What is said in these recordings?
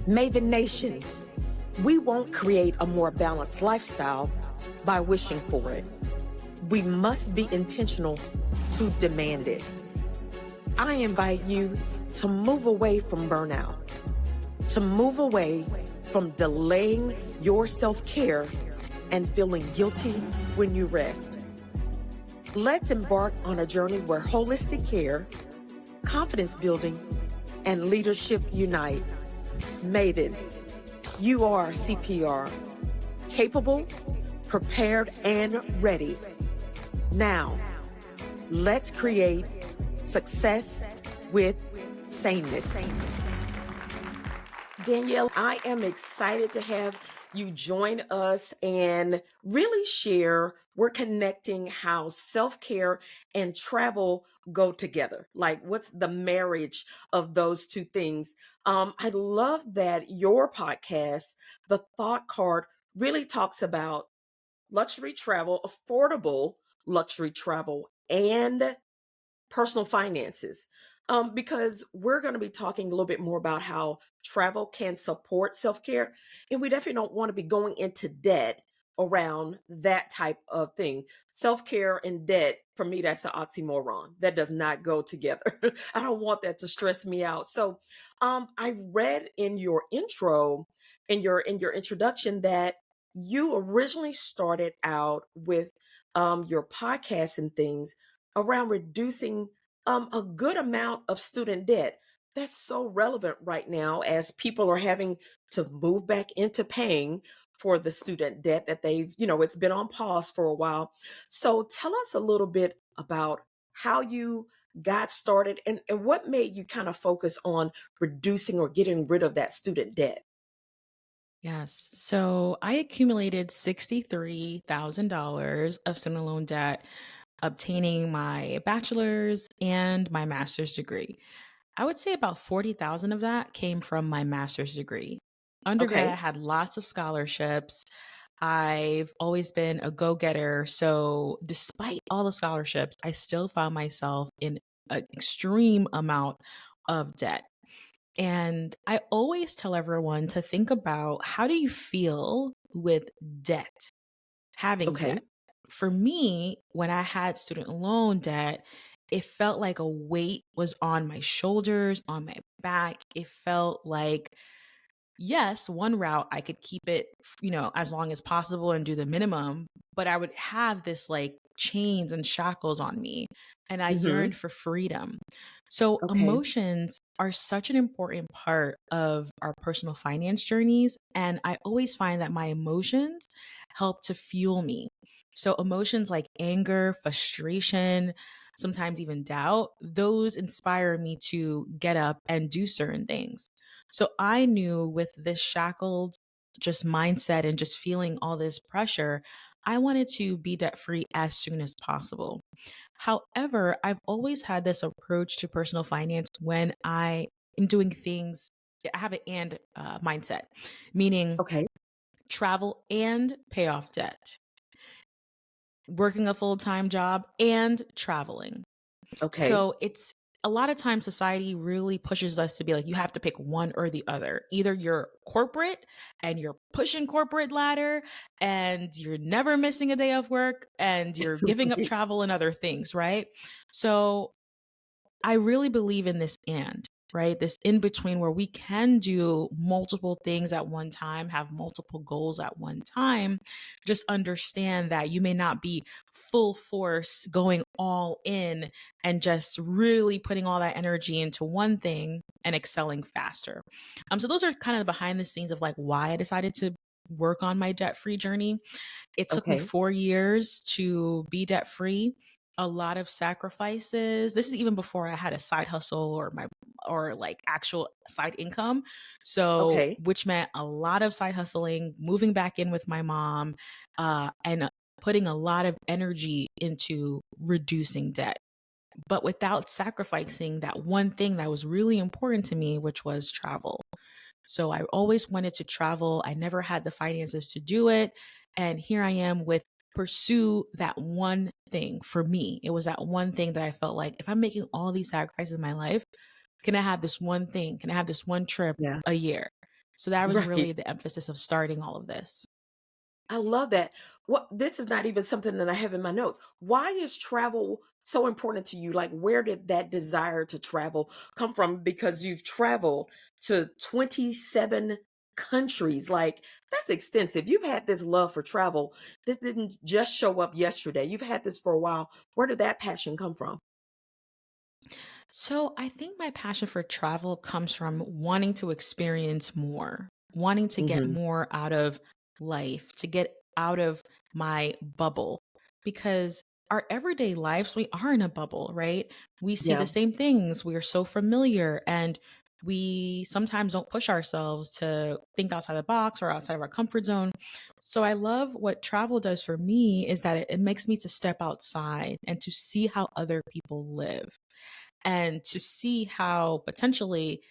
Maven Nation, we won't create a more balanced lifestyle by wishing for it. We must be intentional to demand it. I invite you to move away from burnout, to move away from delaying your self-care and feeling guilty when you rest. Let's embark on a journey where holistic care, confidence building, and leadership unite. Maven, you are CPR, capable, prepared, and ready. Now, let's create success with sameness. Danielle, I am excited to have you join us and really share. We're connecting how self-care and travel go together. Like, what's the marriage of those two things? I love that your podcast, The Thought Card, really talks about luxury travel, affordable luxury travel, and personal finances. Because we're going to be talking a little bit more about how travel can support self care. And we definitely don't want to be going into debt around that type of thing. Self care and debt, for me, that's an oxymoron. That does not go together. I don't want that to stress me out. So I read in your intro, in your introduction, that you originally started out with your podcast and things around reducing a good amount of student debt. That's so relevant right now as people are having to move back into paying for the student debt that it's been on pause for a while. So tell us a little bit about how you got started and what made you kind of focus on reducing or getting rid of that student debt. Yes. So I accumulated $63,000 of student loan debt, obtaining my bachelor's and my master's degree. I would say about 40,000 of that came from my master's degree. Undergrad, I Okay. had lots of scholarships. I've always been a go-getter. So despite all the scholarships, I still found myself in an extreme amount of debt. And I always tell everyone to think about, how do you feel with debt, having Okay. debt? For me, when I had student loan debt, it felt like a weight was on my shoulders, on my back. It felt like, yes, one route I could keep it, as long as possible and do the minimum, but I would have this like chains and shackles on me, and I Mm-hmm. yearned for freedom. So Okay. emotions are such an important part of our personal finance journeys, and I always find that my emotions help to fuel me. So emotions like anger, frustration, sometimes even doubt, those inspire me to get up and do certain things. So I knew with this shackled just mindset and just feeling all this pressure, I wanted to be debt free as soon as possible. However, I've always had this approach to personal finance when I am doing things. I have an and mindset, meaning Okay. travel and pay off debt, working a full time job and traveling. Okay. So it's a lot of times society really pushes us to be like, you have to pick one or the other. Either you're corporate and you're pushing corporate ladder and you're never missing a day of work and you're giving up Right. travel and other things, right? So I really believe in this right? This in between where we can do multiple things at one time, have multiple goals at one time. Just understand that you may not be full force going all in and just really putting all that energy into one thing and excelling faster. So those are kind of the behind the scenes of like why I decided to work on my debt free journey. It took me Okay. 4 years to be debt free. A lot of sacrifices. This is even before I had a side hustle or like actual side income. So, Okay. which meant a lot of side hustling, moving back in with my mom, and putting a lot of energy into reducing debt, but without sacrificing that one thing that was really important to me, which was travel. So I always wanted to travel. I never had the finances to do it. And here I am with pursue that one thing for me. It was that one thing that I felt like, if I'm making all these sacrifices in my life, can I have this one thing? Can I have this one trip Yeah. a year? So that was Right. really the emphasis of starting all of this. I love that. What this is not even something that I have in my notes. Why is travel so important to you? Like, where did that desire to travel come from? Because you've traveled to 27 countries. Like, that's extensive. You've had this love for travel. This didn't just show up yesterday. You've had this for a while. Where did that passion come from? So I think my passion for travel comes from wanting to experience more, wanting to get Hmm. more out of life, to get out of my bubble. Because our everyday lives, we are in a bubble, right? We see the Yeah. same things, we are so familiar, and we sometimes don't push ourselves to think outside the box or outside of our comfort zone. So I love what travel does for me is that it makes me to step outside and to see how other people live and to see how potentially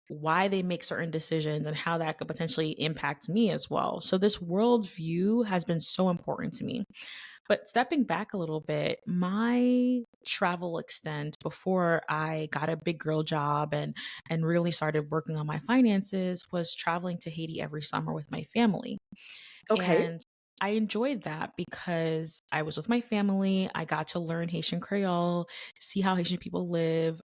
why they make certain decisions and how that could potentially impact me as well. So this worldview has been so important to me. But stepping back a little bit, my travel extent before I got a big girl job and really started working on my finances was traveling to Haiti every summer with my family. Okay. And I enjoyed that because I was with my family. I got to learn Haitian Creole, see how Haitian people live.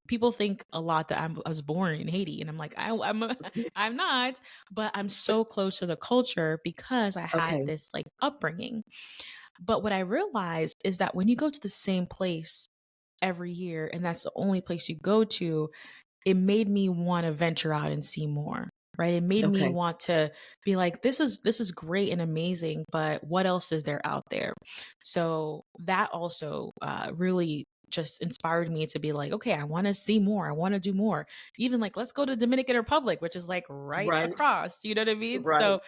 People think a lot that I was born in Haiti, and I'm like, I'm not, but I'm so close to the culture because I had Okay. this like upbringing. But what I realized is that when you go to the same place every year, and that's the only place you go to, it made me want to venture out and see more, right? It made me Okay. want to be like, this is great and amazing, but what else is there out there? So that also really just inspired me to be like, okay, I want to see more. I want to do more. Even like, let's go to Dominican Republic, which is like right Right. across. You know what I mean? Right.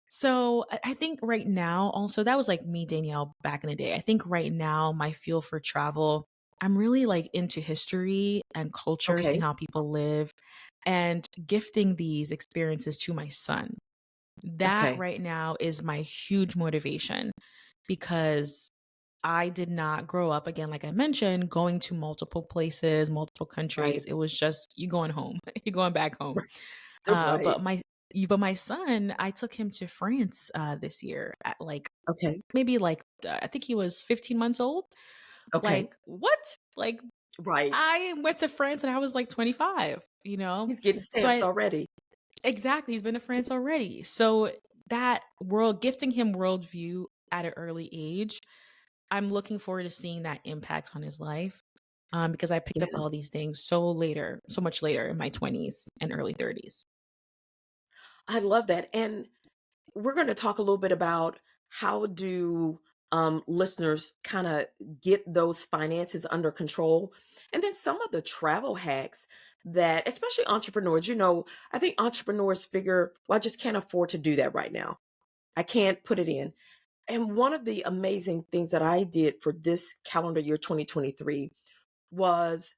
So I think right now, also, that was like me, Danielle, back in the day. I think right now, my feel for travel, I'm really like into history and culture, seeing Okay. how people live, and gifting these experiences to my son. That Okay. right now is my huge motivation because I did not grow up, again, like I mentioned, going to multiple places, multiple countries. Right. It was just you going home, you going back home. Uh, Right. but my but my son, I took him to France this year at like Okay. maybe like I think he was 15 months old. Okay. Like what? Like Right. I went to France and I was like 25, you know? He's getting So stamps I already. exactly, he's been to France already. So that world gifting him worldview at an early age, I'm looking forward to seeing that impact on his life. Because I picked up Yeah. all these things so later, so much later in my 20s and early 30s. I love that. And we're going to talk a little bit about how do listeners kind of get those finances under control. And then some of the travel hacks that, especially entrepreneurs, I think entrepreneurs figure, well, I just can't afford to do that right now. I can't put it in. And one of the amazing things that I did for this calendar year 2023 was,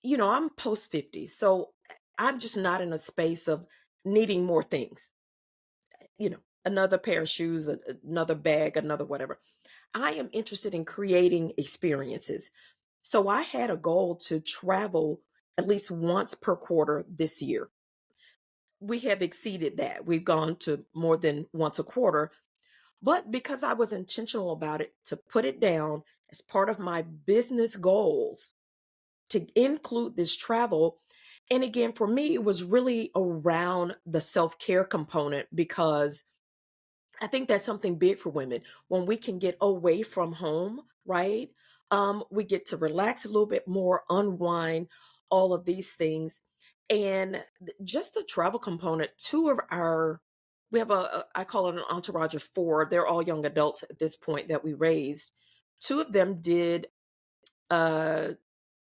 I'm post 50. So I'm just not in a space of needing more things, another pair of shoes, another bag, another whatever. I am interested in creating experiences. So I had a goal to travel at least once per quarter this year. We have exceeded that. We've gone to more than once a quarter. But because I was intentional about it, to put it down as part of my business goals, to include this travel. And again, for me, it was really around the self care component because I think that's something big for women. When we can get away from home, right? We get to relax a little bit more, unwind, all of these things. And just the travel component, we have I call it an entourage of four. They're all young adults at this point that we raised. Two of them did uh,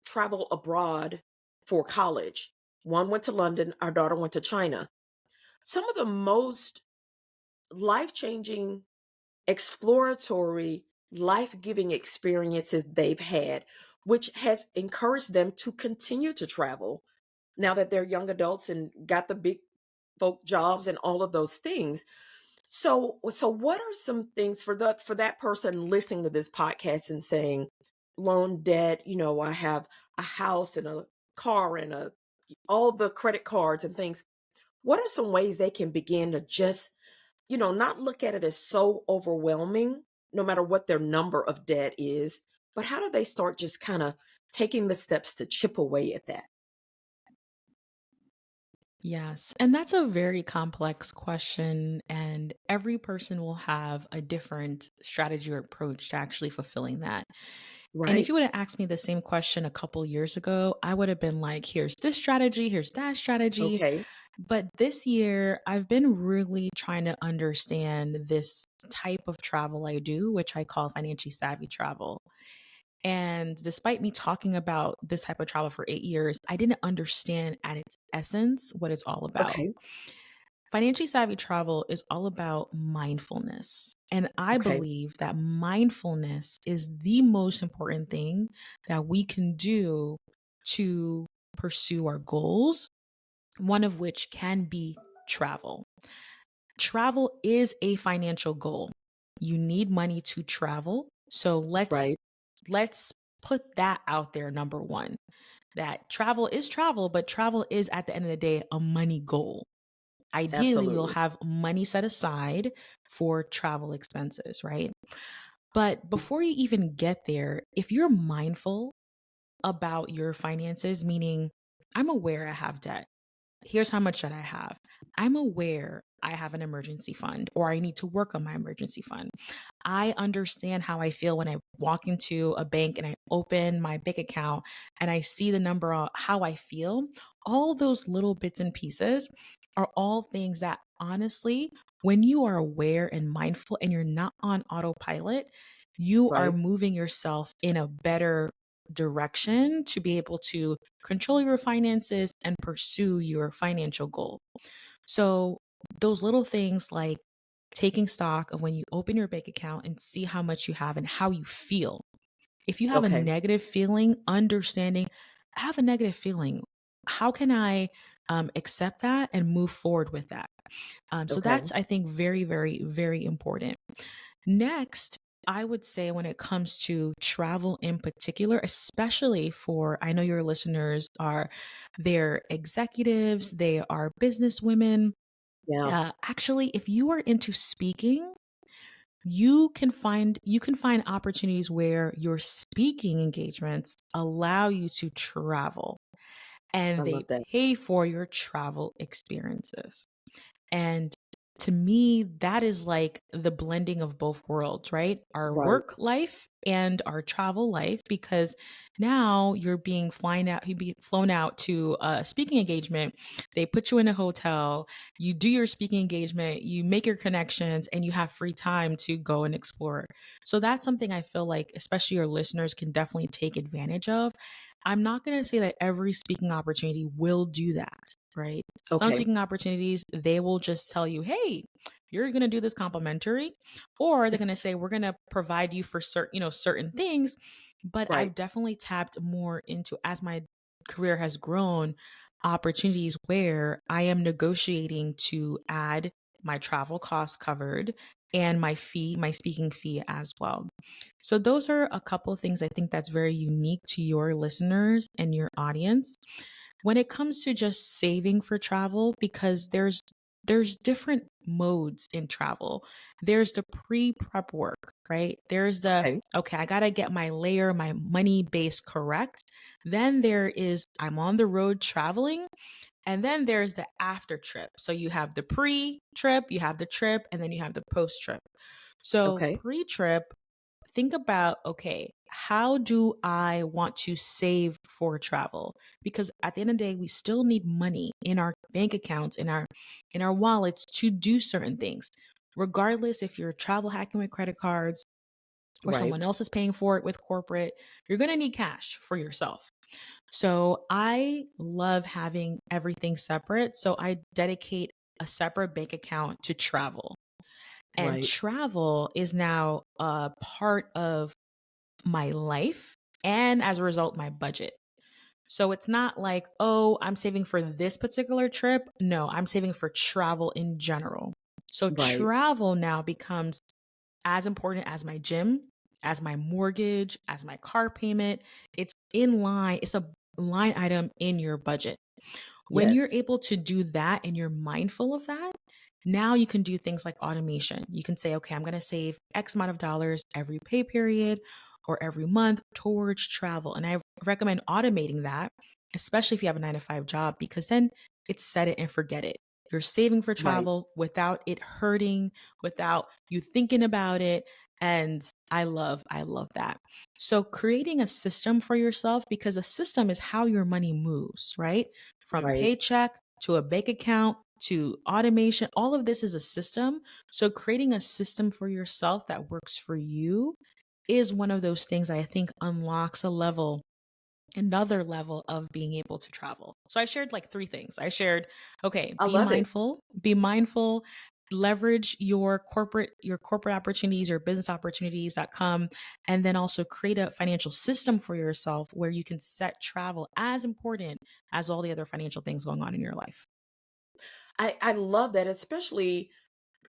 travel abroad for college. One went to London, our daughter went to China. Some of the most life changing, exploratory, life giving experiences they've had, which has encouraged them to continue to travel now that they're young adults and got the big folk jobs and all of those things. So what are some things for that person listening to this podcast and saying, loan debt, I have a house and a car and all the credit cards and things. what are some ways they can begin to just, not look at it as so overwhelming, no matter what their number of debt is, but how do they start just kind of taking the steps to chip away at that? Yes. And that's a very complex question. And every person will have a different strategy or approach to actually fulfilling that. And if Right. you would have asked me the same question a couple years ago, I would have been like, here's this strategy, here's that strategy. Okay. But this year, I've been really trying to understand this type of travel I do, which I call financially savvy travel. And despite me talking about this type of travel for 8 years, I didn't understand at its essence what it's all about. Okay. Financially savvy travel is all about mindfulness. And I Okay. believe that mindfulness is the most important thing that we can do to pursue our goals, one of which can be travel. Travel is a financial goal. You need money to travel. So let's Right. let's put that out there number 1. That travel is travel, but travel is at the end of the day a money goal. Ideally, we'll Absolutely. have money set aside for travel expenses, right? But before you even get there, if you're mindful about your finances, meaning I'm aware I have debt, here's how much that I have. I'm aware I have an emergency fund or I need to work on my emergency fund. I understand how I feel when I walk into a bank and I open my bank account and I see the number of how I feel. All those little bits and pieces are all things that honestly, when you are aware and mindful and you're not on autopilot, you are Right. moving yourself in a better direction to be able to control your finances and pursue your financial goal. So, those little things like taking stock of when you open your bank account and see how much you have and how you feel. If you have a Okay. negative feeling, understanding, I have a negative feeling. How can I accept that and move forward with that? So, Okay. that's, I think, very, very, very important. Next, I would say when it comes to travel in particular, especially for, I know your listeners are, they're executives, they are business women. Yeah. Actually, if you are into speaking, you can find opportunities where your speaking engagements allow you to travel I and they love that. pay for your travel experiences. And to me, that is like the blending of both worlds, right? Our Right. work life and our travel life, because now you're being you be flown out to a speaking engagement. They put you in a hotel, you do your speaking engagement, you make your connections, and you have free time to go and explore. So that's something I feel like, especially your listeners, can definitely take advantage of. I'm not going to say that every speaking opportunity will do that, right? Some Okay. speaking opportunities, they will just tell you, hey, you're going to do this complimentary, or they're going to say, we're going to provide you for certain things. But Right. I've definitely tapped more into, as my career has grown, opportunities where I am negotiating to add my travel costs covered and my speaking fee as well. So those are a couple of things I think that's very unique to your listeners and your audience when it comes to just saving for travel, because there's different modes in travel. There's the pre-prep work, right? There's the, Okay. okay, I got to get my money base correct. Then there is, I'm on the road traveling, and then there's the after trip. So you have the pre-trip, you have the trip, and then you have the post-trip. So Okay. pre-trip, think about, okay, how do I want to save for travel? Because at the end of the day, we still need money in our bank accounts, in our wallets to do certain things. Regardless if you're travel hacking with credit cards or Right. someone else is paying for it with corporate, you're going to need cash for yourself. So I love having everything separate. So I dedicate a separate bank account to travel. And Right. travel is now a part of my life and as a result, my budget. So it's not like, oh, I'm saving for this particular trip. No, I'm saving for travel in general. So Right. travel now becomes as important as my gym, as my mortgage, as my car payment. It's in line, it's a line item in your budget. When Yes. you're able to do that and you're mindful of that, now you can do things like automation. You can say, okay, I'm going to save X amount of dollars every pay period or every month towards travel. And I recommend automating that, especially if you have a 9 to 5 job, because then it's set it and forget it. You're saving for Right. travel without it hurting, without you thinking about it. And I love that. So creating a system for yourself, because a system is how your money moves, right? From Right. paycheck to a bank account to automation, all of this is a system. So creating a system for yourself that works for you is one of those things that I think unlocks another level of being able to travel. So I shared like three things. I shared, okay, I love it. be mindful, leverage your corporate opportunities or business opportunities that come, and then also create a financial system for yourself where you can set travel as important as all the other financial things going on in your life. I love that, especially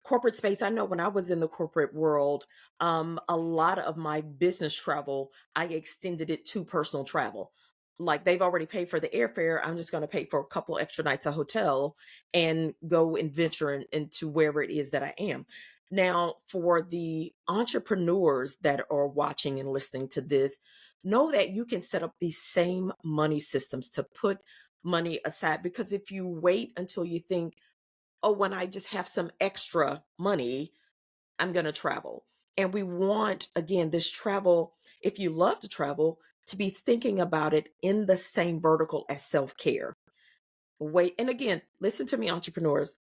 corporate space. I know when I was in the corporate world, a lot of my business travel, I extended it to personal travel. Like they've already paid for the airfare. I'm just going to pay for a couple extra nights of hotel and go and venture into wherever it is that I am. Now, for the entrepreneurs that are watching and listening to this, know that you can set up these same money systems to put money aside, because if you wait until you think, oh, when I just have some extra money, I'm going to travel. And we want, again, this travel, if you love to travel, to be thinking about it in the same vertical as self care. Wait, and again, listen to me, entrepreneurs.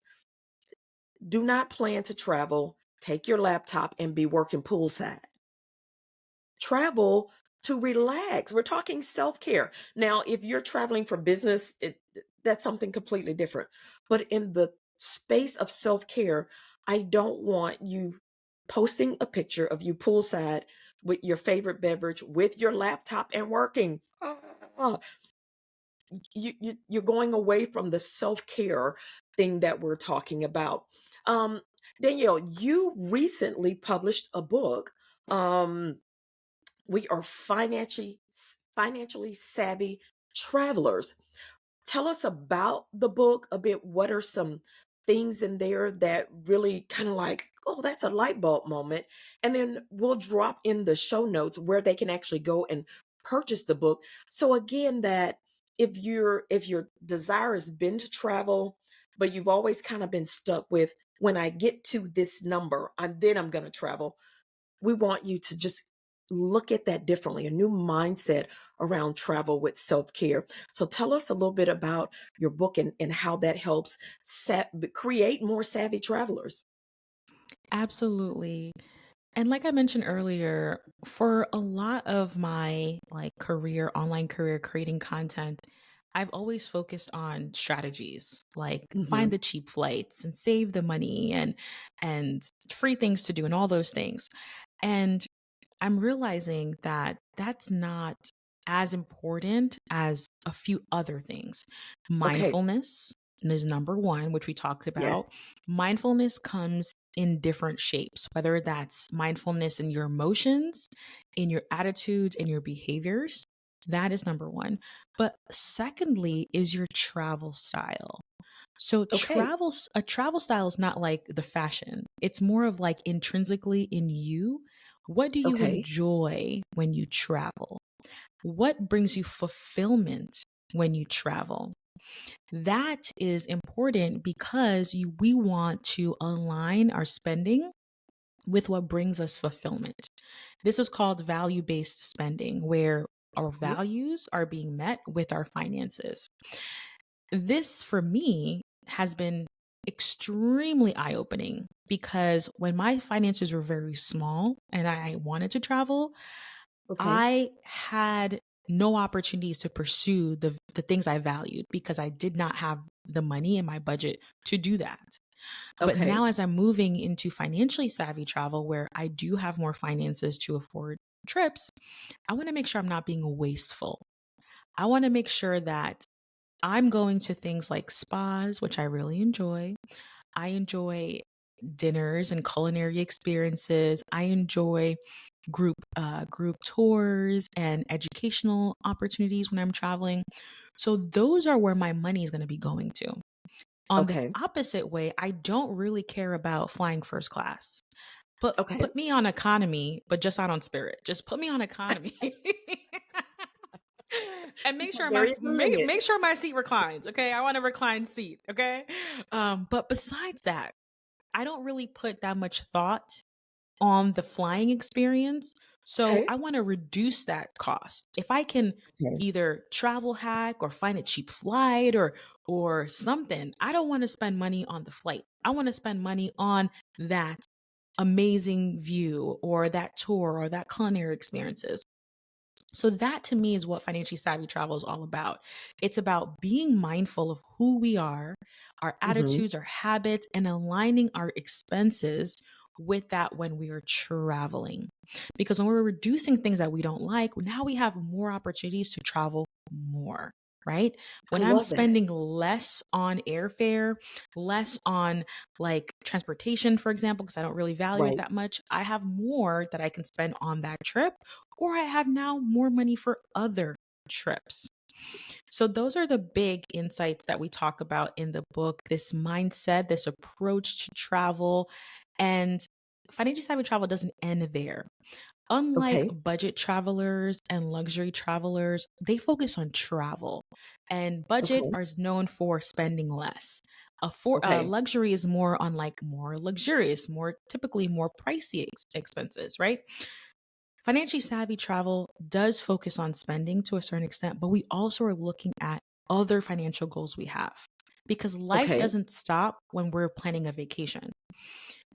Do not plan to travel, take your laptop and be working poolside. Travel to relax. We're talking self-care. Now, if you're traveling for business, that's something completely different. But in the space of self-care, I don't want you posting a picture of you poolside with your favorite beverage, with your laptop and working. You're going away from the self-care thing that we're talking about. Um, Danielle, you recently published a book. We are financially savvy travelers. Tell us about the book a bit. What are some things in there that really kind of like, oh, that's a light bulb moment? And then we'll drop in the show notes where they can actually go and purchase the book. So again, that if your desire has been to travel, but you've always kind of been stuck with, when I get to this number, I'm going to travel. We want you to just look at that differently, a new mindset around travel with self care. So tell us a little bit about your book and how that helps create more savvy travelers. Absolutely. And like I mentioned earlier, for a lot of my like online career creating content, I've always focused on strategies like find Hmm. the cheap flights and save the money and free things to do and all those things. And I'm realizing that that's not as important as a few other things. Okay. Mindfulness is number one, which we talked about. Yes. Mindfulness comes in different shapes, whether that's mindfulness in your emotions, in your attitudes, and your behaviors. That is number one. But secondly, is your travel style. So Okay. a travel style is not like the fashion. It's more of like intrinsically in you. What do you Okay. enjoy when you travel? What brings you fulfillment when you travel? That is important because we want to align our spending with what brings us fulfillment. This is called value based spending, where our Okay. values are being met with our finances. This, for me, has been extremely eye opening because when my finances were very small and I wanted to travel, Okay. I had no opportunities to pursue the things I valued because I did not have the money in my budget to do that. But Okay. now, as I'm moving into financially savvy travel, where I do have more finances to afford trips, I want to make sure I'm not being wasteful. I want to make sure that I'm going to things like spas, which I really enjoy. I enjoy dinners and culinary experiences. I enjoy group tours and educational opportunities when I'm traveling. So those are where my money is going to be going to. On the Okay. opposite way, I don't really care about flying first class. Okay. Put me on economy, but just not on Spirit. Just put me on economy. And There is a limit. make sure my seat reclines, okay? I want a reclined seat, okay? But besides that, I don't really put that much thought on the flying experience. So Okay. I want to reduce that cost. If I can Okay. either travel hack or find a cheap flight or something, I don't want to spend money on the flight. I want to spend money on that amazing view or that tour or that culinary experiences. So that to me is what financially savvy travel is all about. It's about being mindful of who we are, our Hmm. attitudes, our habits, and aligning our expenses with that when we are traveling. Because when we're reducing things that we don't like, now we have more opportunities to travel more, right? I When I'm love that. spending less on airfare, less on like transportation, for example, because I don't really value it Right. that much, I have more that I can spend on that trip, or I have now more money for other trips. So, those are the big insights that we talk about in the book, this mindset, this approach to travel. And financial savvy travel doesn't end there. Unlike Okay. budget travelers and luxury travelers, they focus on travel. And budget Okay. is known for spending less. Okay. Luxury is more on like more luxurious, more typically more pricey expenses, right? Financially savvy travel does focus on spending to a certain extent, but we also are looking at other financial goals we have because life Okay. doesn't stop when we're planning a vacation.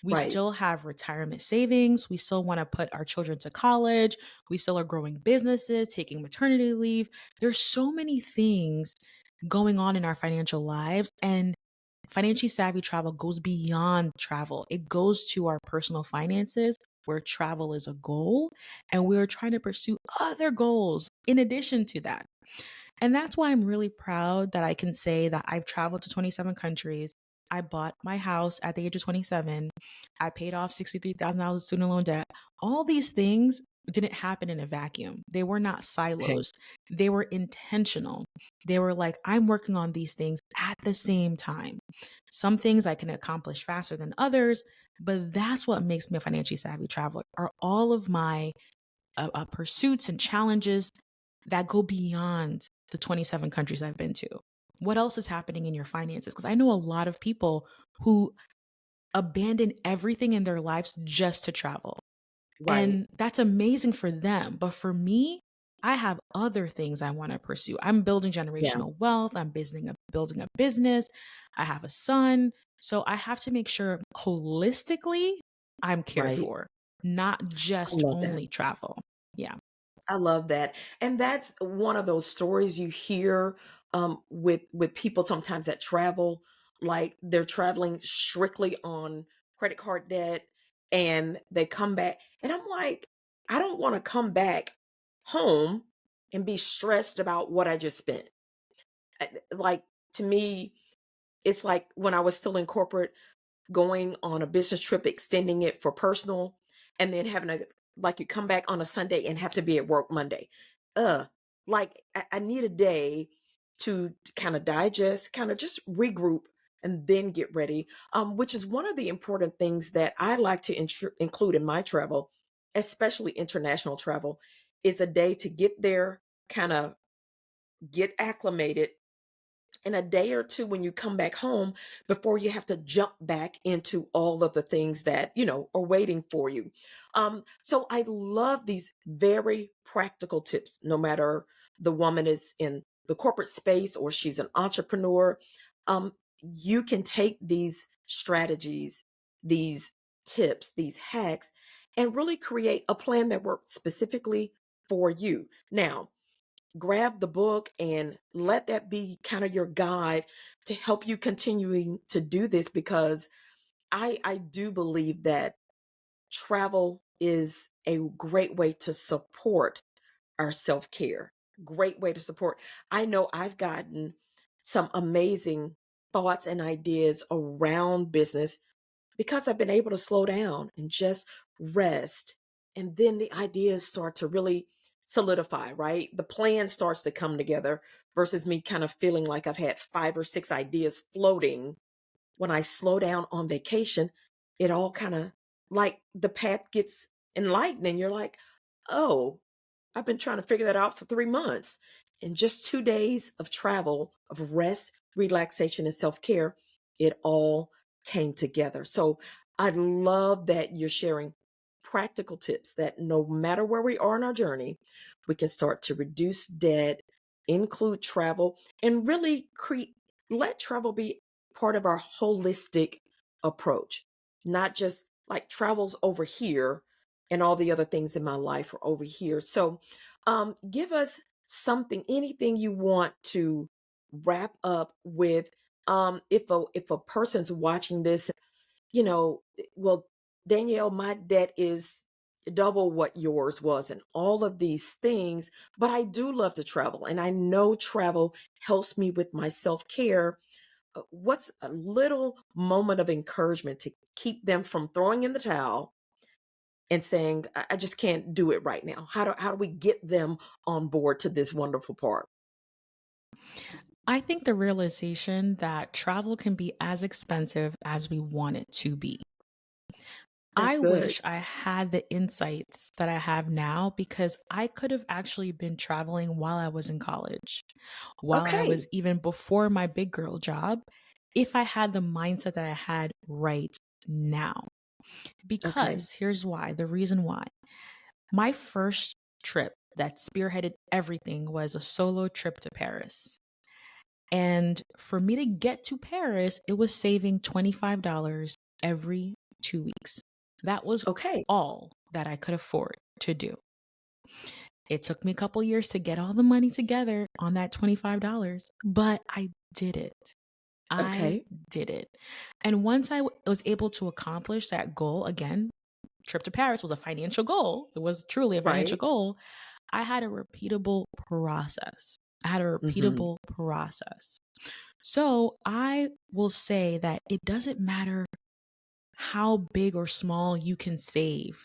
We Right. still have retirement savings. We still want to put our children to college. We still are growing businesses, taking maternity leave. There's so many things going on in our financial lives. And financially savvy travel goes beyond travel, it goes to our personal finances. Where travel is a goal, and we're trying to pursue other goals in addition to that. And that's why I'm really proud that I can say that I've traveled to 27 countries. I bought my house at the age of 27. I paid off $63,000 student loan debt. All these things didn't happen in a vacuum. They were not Okay. silos. They were intentional. They were like, I'm working on these things at the same time. Some things I can accomplish faster than others, but that's what makes me a financially savvy traveler are all of my pursuits and challenges that go beyond the 27 countries I've been to. What else is happening in your finances? Because I know a lot of people who abandon everything in their lives just to travel. Right. And that's amazing for them. But for me, I have other things I want to pursue. I'm building Yeah. generational wealth, building a business, I have a son. So I have to make sure holistically I'm cared Right. for, not I just love that. only travel. Yeah. I love that. And that's one of those stories you hear with people sometimes that travel, like they're traveling strictly on credit card debt and they come back. And I'm like, I don't want to come back home and be stressed about what I just spent. Like to me, it's like when I was still in corporate, going on a business trip, extending it for personal, and then having a like you come back on a Sunday and have to be at work Monday. Uh, like I need a day to kind of digest, kind of just regroup and then get ready. Which is one of the important things that I like to include in my travel, especially international travel, is a day to get there, kind of get acclimated in a day or two when you come back home before you have to jump back into all of the things that are waiting for you. So I love these very practical tips, no matter the woman is in the corporate space or she's an entrepreneur. You can take these strategies, these tips, these hacks, and really create a plan that works specifically for you. Now, grab the book and let that be kind of your guide to help you continuing to do this, because I do believe that travel is a great way to support our self-care. Great way to support. I know I've gotten some amazing thoughts and ideas around business because I've been able to slow down and just rest And then the ideas start to really solidify, right? The plan starts to come together versus me kind of feeling like I've had 5 or 6 ideas floating. When I slow down on vacation, it all kind of, like, the path gets enlightened and you're like, oh, I've been trying to figure that out for 3 months. In just 2 days of travel, of rest, relaxation, and self care, it all came together. So I love that you're sharing practical tips that no matter where we are in our journey, we can start to reduce debt, include travel, and really let travel be part of our holistic approach, not just like travels over here and all the other things in my life are over here. So, give us something, anything you want to wrap up with. If a person's watching this, well, Danielle, my debt is double what yours was, and all of these things. But I do love to travel, and I know travel helps me with my self care. What's a little moment of encouragement to keep them from throwing in the towel and saying, I just can't do it right now? How do we get them on board to this wonderful part? I think the realization that travel can be as expensive as we want it to be. That's I good. wish I had the insights that I have now because I could have actually been traveling while I was in college, while I was Okay. even before my big girl job, if I had the mindset that I had right now. Okay. Because here's why the reason why. My first trip that spearheaded everything was a solo trip to Paris. And for me to get to Paris, it was saving $25 every 2 weeks. That was Okay. all that I could afford to do. It took me a couple years to get all the money together on that $25, but I did it. I Okay. did it. And once I was able to accomplish that goal, again, trip to Paris was a financial goal. It was truly a financial Right. goal. I had a repeatable process. I had a Hmm. repeatable process. So I will say that it doesn't matter how big or small you can save.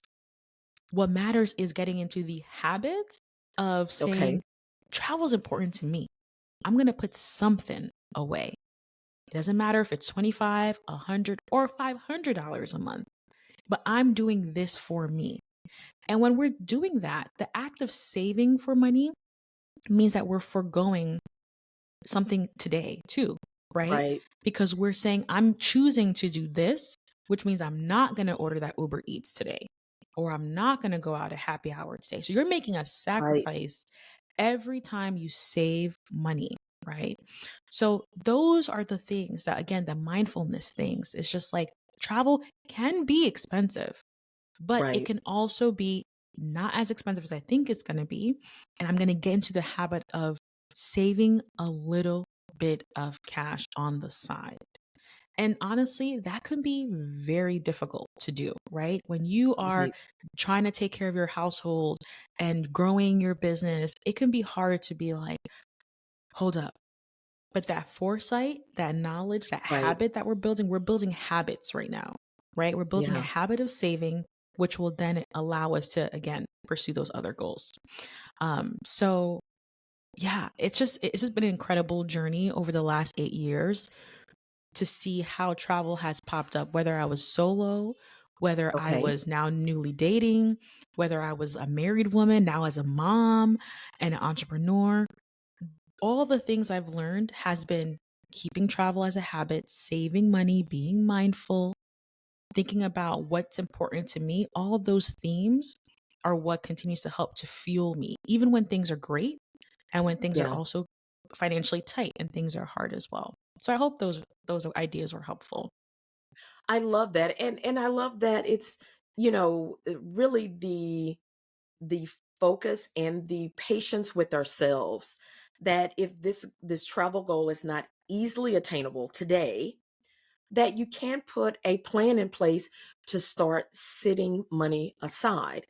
What matters is getting into the habit of saying, Okay. travel is important to me. I'm going to put something away. It doesn't matter if it's 25, 100, or $500 a month, but I'm doing this for me. And when we're doing that, the act of saving for money means that we're foregoing something today too, right? Right. Because we're saying, I'm choosing to do this, which means I'm not going to order that Uber Eats today, or I'm not going to go out at happy hour today. So you're making a Right. sacrifice every time you save money, right? So those are the things that, again, the mindfulness things, it's just like travel can be expensive, but it Right. can also be not as expensive as I think it's going to be. And I'm going to get into the habit of saving a little bit of cash on the side. And honestly, that can be very difficult to do, right? When you are Right. trying to take care of your household and growing your business, it can be hard to be like, hold up. But that foresight, that knowledge, that Right. habit that we're building habits right now, right? We're building a Yeah. habit of saving, which will then allow us to, again, pursue those other goals. So yeah, it's just been an incredible journey over the last 8 years to see how travel has popped up, whether I was solo, whether I Okay. was now newly dating, whether I was a married woman, now as a mom and an entrepreneur. All the things I've learned has been keeping travel as a habit, saving money, being mindful, thinking about what's important to me. All of those themes are what continues to help to fuel me, even when things are great and when things are Yeah. also financially tight and things are hard as well. So I hope those ideas were helpful. I love that. And I love that it's, really the focus and the patience with ourselves, that if this travel goal is not easily attainable today, that you can put a plan in place to start sitting money aside.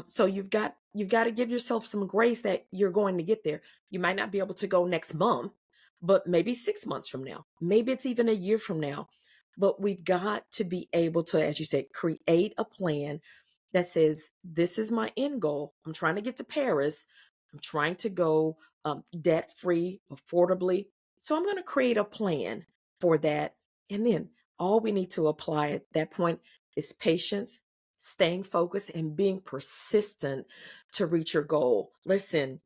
So you've got to give yourself some grace that you're going to get there. You might not be able to go next month, but maybe 6 months from now, maybe it's even a year from now. But we've got to be able to, as you said, create a plan that says, this is my end goal. I'm trying to get to Paris. I'm trying to go debt free, affordably. So I'm going to create a plan for that. And then all we need to apply at that point is patience, staying focused, and being persistent to reach your goal. Listen,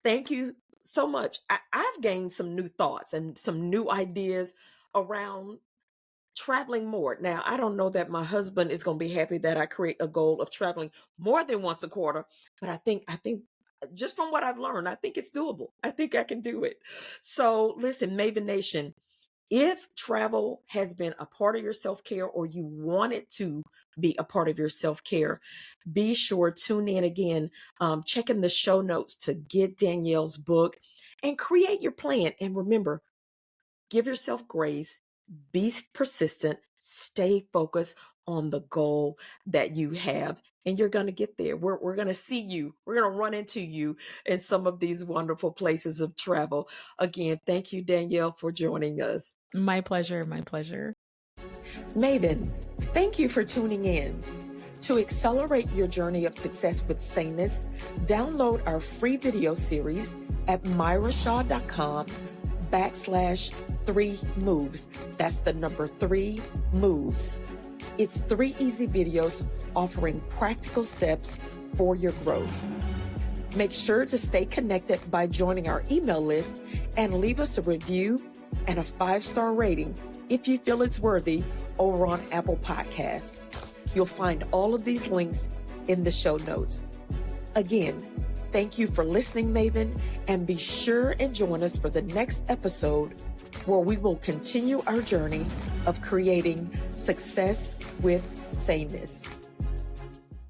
thank you so much. I've gained some new thoughts and some new ideas around traveling more. Now, I don't know that my husband is going to be happy that I create a goal of traveling more than once a quarter, but I think just from what I've learned, I think it's doable. I think I can do it. So, listen, Maven Nation, if travel has been a part of your self-care or you want it to be a part of your self-care, be sure tune in again, check in the show notes to get Danielle's book and create your plan. And remember, give yourself grace, be persistent, stay focused on the goal that you have, and you're going to get there. We're going to see you. We're going to run into you in some of these wonderful places of travel. Again, thank you, Danielle, for joining us. My pleasure. My pleasure. Maven, thank you for tuning in. To accelerate your journey of success with saneness, download our free video series at myrashaw.com/3moves. That's the number 3 moves. It's 3 easy videos offering practical steps for your growth. Make sure to stay connected by joining our email list and leave us a review and a 5-star rating if you feel it's worthy over on Apple Podcasts. You'll find all of these links in the show notes. Again, thank you for listening, Maven, and be sure and join us for the next episode where we will continue our journey of creating success with saneness.